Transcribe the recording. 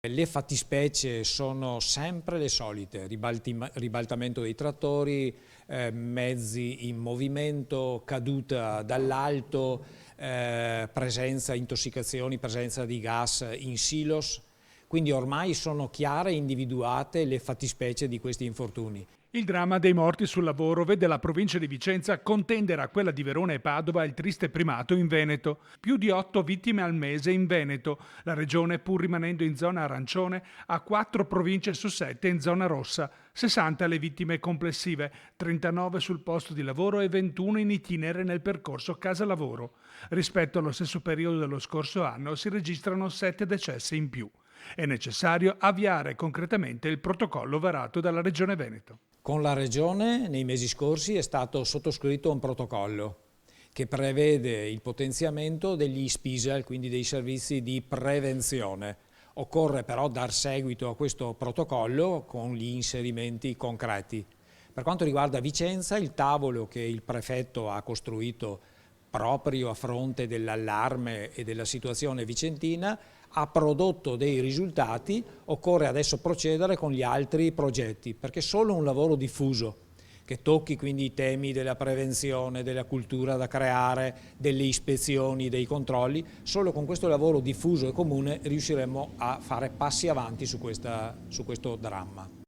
Le fattispecie sono sempre le solite: ribaltamento dei trattori, mezzi in movimento, caduta dall'alto, presenza, intossicazioni, presenza di gas in silos. Quindi ormai sono chiare e individuate le fattispecie di questi infortuni. Il dramma dei morti sul lavoro vede la provincia di Vicenza contendere a quella di Verona e Padova il triste primato in Veneto. Più di 8 vittime al mese in Veneto. La regione, pur rimanendo in zona arancione, ha 4 province su 7 in zona rossa. 60 le vittime complessive, 39 sul posto di lavoro e 21 in itinere nel percorso casa-lavoro. Rispetto allo stesso periodo dello scorso anno si registrano 7 decessi in più. È necessario avviare concretamente il protocollo varato dalla Regione Veneto. Con la Regione nei mesi scorsi è stato sottoscritto un protocollo che prevede il potenziamento degli SPISEL, quindi dei servizi di prevenzione. Occorre però dar seguito a questo protocollo con gli inserimenti concreti. Per quanto riguarda Vicenza, il tavolo che il prefetto ha costruito proprio a fronte dell'allarme e della situazione vicentina ha prodotto dei risultati. Occorre adesso procedere con gli altri progetti, perché solo un lavoro diffuso che tocchi quindi i temi della prevenzione, della cultura da creare, delle ispezioni, dei controlli, solo con questo lavoro diffuso e comune riusciremo a fare passi avanti su questo dramma.